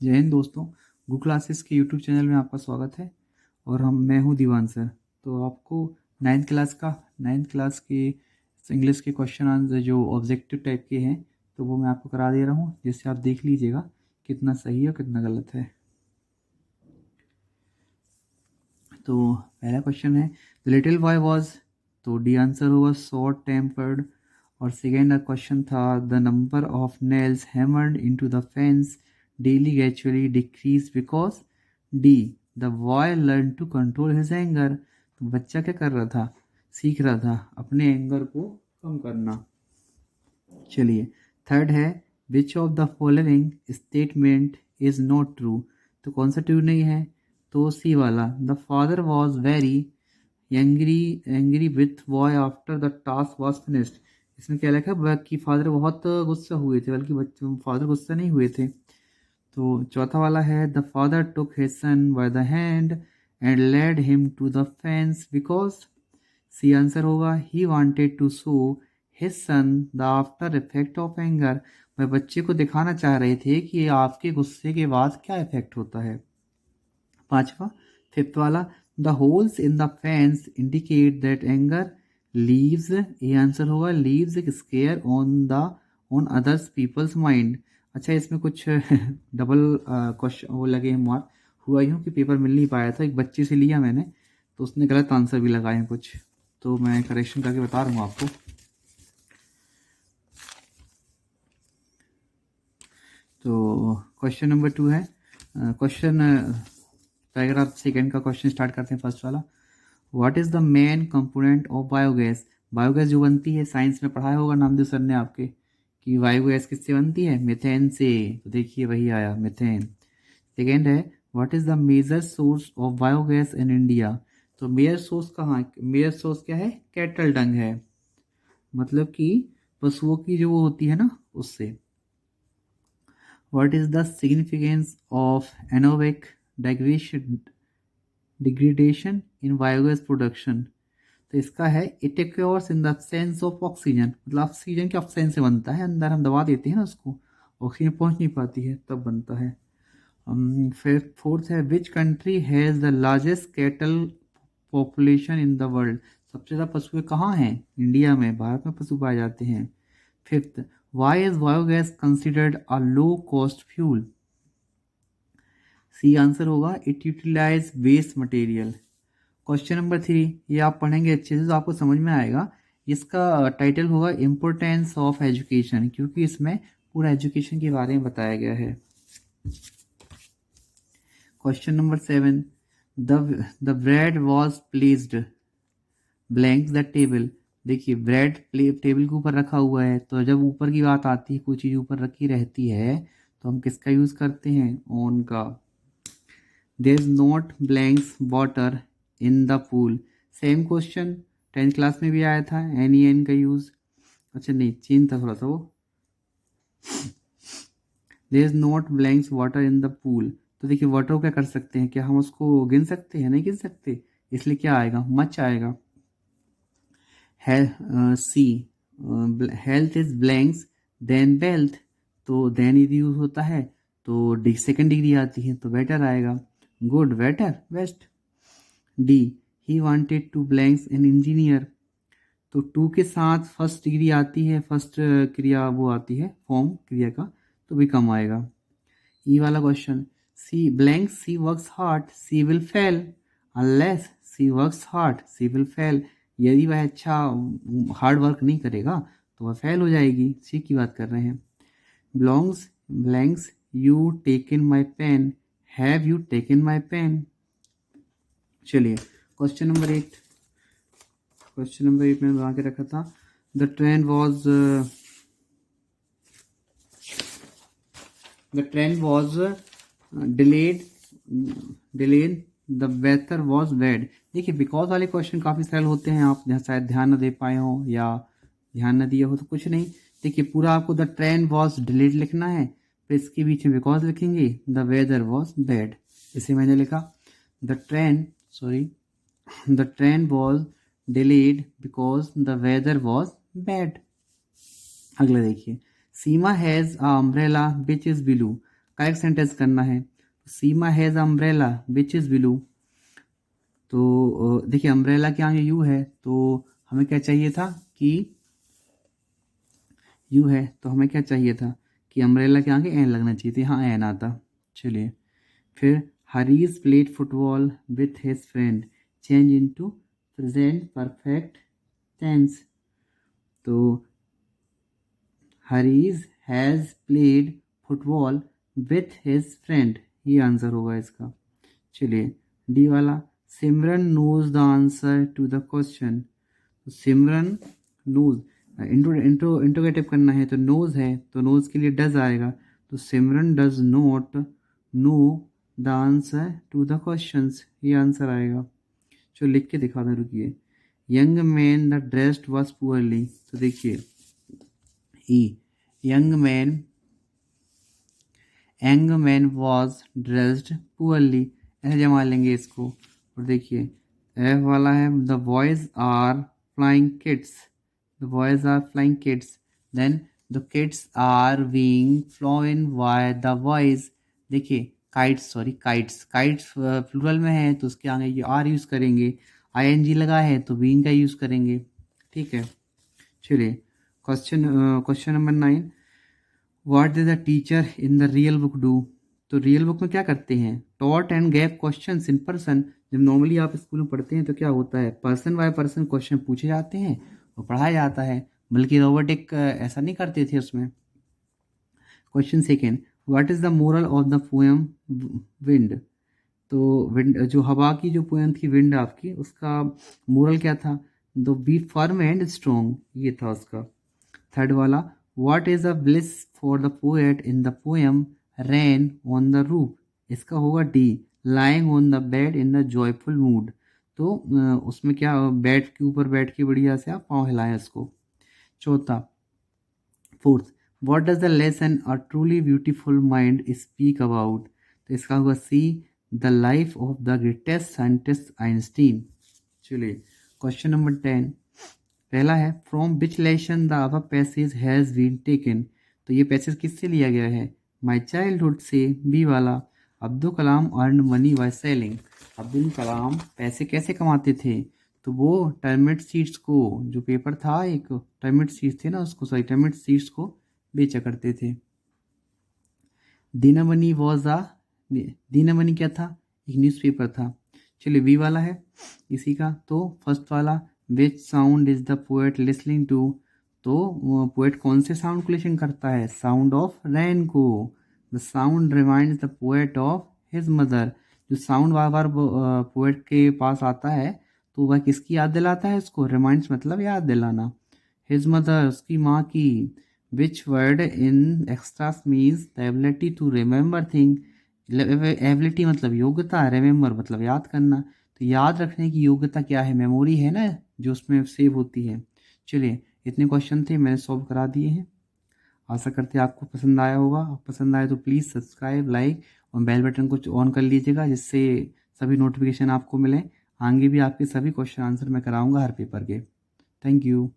जय हिंद दोस्तों। Google classes के यूट्यूब चैनल में आपका स्वागत है और मैं हूं दीवान सर। तो आपको नाइन्थ क्लास के इंग्लिश के क्वेश्चन आंसर जो ऑब्जेक्टिव टाइप के हैं तो वो मैं आपको करा दे रहा हूं, जिससे आप देख लीजिएगा कितना सही है और कितना गलत है। तो पहला क्वेश्चन है द लिटिल बॉय वॉज, तो डी आंसर होगा शॉर्ट टेम्पर्ड। और सेकेंड क्वेश्चन था the number of nails hammered into the fence daily gradually decrease because the the boy learn to control his anger. तो बच्चा क्या कर रहा था, सीख रहा था अपने एंगर को कम करना। चलिए थर्ड है which of the following statement is not true. तो कौन सा ट्रू नहीं है, तो सी वाला the father was very angry with boy after the task was finished. इसमें क्या लिखा है कि फादर बहुत गुस्सा हुए थे, बल्कि बच्चे फादर गुस्सा नहीं हुए थे। तो चौथा वाला है the father took his son by the hand and led him to the fence because C answer होगा he wanted to show his son the after effect of anger. वह बच्चे को दिखाना चाह रहे थे कि आपके गुस्से के बाद क्या इफेक्ट होता है। पांचवा फिफ्थ वाला the holes in the fence indicate that anger leaves, ये आंसर होगा leaves square on others people's mind. अच्छा इसमें कुछ डबल क्वेश्चन वो लगे हैं मार्क। हुआ यूँ कि पेपर मिल नहीं पाया था, एक बच्चे से लिया मैंने तो उसने गलत आंसर भी लगाए हैं कुछ, तो मैं करेक्शन करके बता रहा हूँ आपको। तो क्वेश्चन नंबर 2 है पैराग्राफ सेकेंड का क्वेश्चन स्टार्ट करते हैं। फर्स्ट वाला what is the main component of biogas. Biogas जो बनती है, साइंस में पढ़ाया होगा नामदेव सर ने आपके कि बायोगैस किससे बनती है, मीथेन से। तो देखिए वही आया मीथेन। सेकेंड है what is the major source of biogas in India. तो मेजर सोर्स कहाँ, मेजर सोर्स क्या है, कैटल डंग है, मतलब कि पशुओं की जो वो होती है ना उससे। What is the significance of anaerobic degradation in biogas production. तो इसका है it occurs in the sense of oxygen, मतलब ऑक्सीजन के ऑक्सीजन से बनता है, अंदर हम दबा देते हैं ना उसको, ऑक्सीजन पहुंच नहीं पाती है तब बनता है। फिर फोर्थ है which country has the largest cattle population in the world. सबसे ज़्यादा पशु कहाँ हैं, इंडिया में, भारत में पशु पाए जाते हैं। Fifth why is biogas considered a low cost fuel. C answer होगा it utilize waste material. Question number 3 ये आप पढ़ेंगे अच्छे से तो आपको समझ में आएगा। इसका टाइटल होगा इम्पोर्टेंस ऑफ एजुकेशन, क्योंकि इसमें पूरा एजुकेशन के बारे में बताया गया है। Question number 7 the bread was placed blank the table. देखिए ब्रेड टेबल के ऊपर रखा हुआ है, तो जब ऊपर की बात आती है, कोई चीज़ ऊपर रखी रहती है तो हम किसका यूज़ करते हैं, ऑन का। There is not blanks water in the pool. Same question 10th class में भी आया था, एन का यूज़। अच्छा नहीं, चेंज था थोड़ा सा वो। There is not blanks water in the pool. तो देखिए वाटर को क्या कर सकते हैं, क्या हम उसको गिन सकते हैं, नहीं गिन सकते, इसलिए क्या आएगा, मच आएगा। C health is blanks than wealth, तो देन यदि यूज होता है तो सेकेंड डिग्री आती है तो बेटर आएगा, good better best. D he wanted to blanks in engineer, तो टू के साथ फर्स्ट डिग्री आती है, फर्स्ट क्रिया वो आती है फॉर्म क्रिया का, तो भी कम आएगा। ई वाला question she blank she works hard she will fail unless she works hard she will fail. यदि वह अच्छा हार्ड वर्क नहीं करेगा तो वह फेल हो जाएगी, सी की बात कर रहे हैं। Belongs blanks you taken my pen have you taken my pen. चलिए क्वेश्चन नंबर 8, क्वेश्चन नंबर 8 मैंने बना के रखा था the train was delayed the weather was bad. देखिए बिकॉज वाले क्वेश्चन काफ़ी सरल होते हैं, आप शायद ध्यान न दे पाए हो या ध्यान न दिया हो तो कुछ नहीं। देखिए पूरा आपको द ट्रेन वॉज डिलेड लिखना है, फिर इसके बीच में बिकॉज लिखेंगे, द वेदर वॉज बैड। इसे मैंने लिखा the train was delayed because the weather was bad. अगला देखिए Seema has a umbrella which is blue. Correct sentence करना है। Seema has umbrella which is blue. तो देखिए अम्ब्रेला के आगे यू है, तो हमें क्या चाहिए था कि यू है तो हमें क्या चाहिए था कि अम्ब्रेला के आगे एन लगना चाहिए था, हाँ एन आता। चलिए फिर Harish played football with his friend, change into present perfect tense. तो Harish has played football with his friend, ये आंसर होगा इसका। चलिए डी वाला, Simran knows the answer to the question. Simran knows, interrogative करना है तो नोज है, तो नोज के लिए डज आएगा। तो Simran does not know the answer to the questions, ये आंसर आएगा। चलो लिख के दिखा दें, रुकिए। Young man the dressed was poorly, तो देखिए E, young man was dressed poorly, ऐसे जमा लेंगे इसको। और देखिए एफ वाला है, the boys are flying kids, the boys are flying kids, then the kids are being flown by the boys. देखिए kites, sorry kites, kites plural में है तो उसके आगे ये आर यूज़ करेंगे, आईएनजी लगा है तो बीइंग का यूज़ करेंगे, ठीक है। चलिए question number 9, what does the teacher in the real book do. तो रियल बुक में क्या करते हैं, taught and gave questions in person. जब नॉर्मली आप स्कूल में पढ़ते हैं तो क्या होता है, पर्सन बाय पर्सन क्वेश्चन पूछे जाते हैं और पढ़ाया जाता है, बल्कि रोबोटिक ऐसा नहीं करते थे उसमें। Question second, what is the moral of the poem wind. तो विंड, जो हवा की जो पोएम थी विंड आपकी, उसका मोरल क्या था, दो बी फर्म एंड स्ट्रॉन्ग, ये था उसका। थर्ड वाला, what is a bliss for the poet in the poem rain on the roof, इसका होगा D, lying on the bed in the joyful mood. तो उसमें क्या, बेड के ऊपर बैठ के बढ़िया से आप पाँव हिलाएं इसको। चौथा, fourth, what does the lesson a truly beautiful mind speak about. तो इसका होगा C, the life of the greatest scientist Einstein. चलिए क्वेश्चन नंबर 10, पहला है, from which lesson the above passage has been taken. तो ये पैसेज किससे लिया गया है, माई चाइल्डहुड से। बी वाला, Abdul Kalam earn money by selling. Abdul Kalam पैसे कैसे कमाते थे, तो वो टर्मिट सीड्स को, जो पेपर था एक टर्मिट सीड्स थे ना उसको, सॉरी टर्मिट सीड्स को बेचा करते थे। दिनमणि वॉज अ, दिनमणि क्या था, एक न्यूज़पेपर था। चलिए बी वाला है इसी का, तो फर्स्ट वाला, which sound is the poet listening to. तो पोएट कौन से साउंड को लिसन करता है, साउंड ऑफ रैन को। The sound reminds the poet of his mother. जो साउंड बार बार पोएट के पास आता है तो वह किसकी याद दिलाता है उसको, रिमाइंड्स मतलब याद दिलाना, हिज मदर, उसकी माँ की। Which word in extras means the ability to remember thing. Ability मतलब योग्यता, रिमेंबर मतलब याद करना। तो याद रखने की योग्यता क्या है, मेमोरी है ना जो उसमें सेव होती है। चलिए इतने क्वेश्चन थे, मैंने सॉल्व करा दिए हैं। आशा करते हैं आपको पसंद आया होगा। पसंद आए तो प्लीज़ सब्सक्राइब, लाइक और बेल बटन को ऑन कर लीजिएगा, जिससे सभी नोटिफिकेशन आपको मिलें। आगे भी आपके सभी क्वेश्चन आंसर मैं कराऊंगा हर पेपर के। Thank you.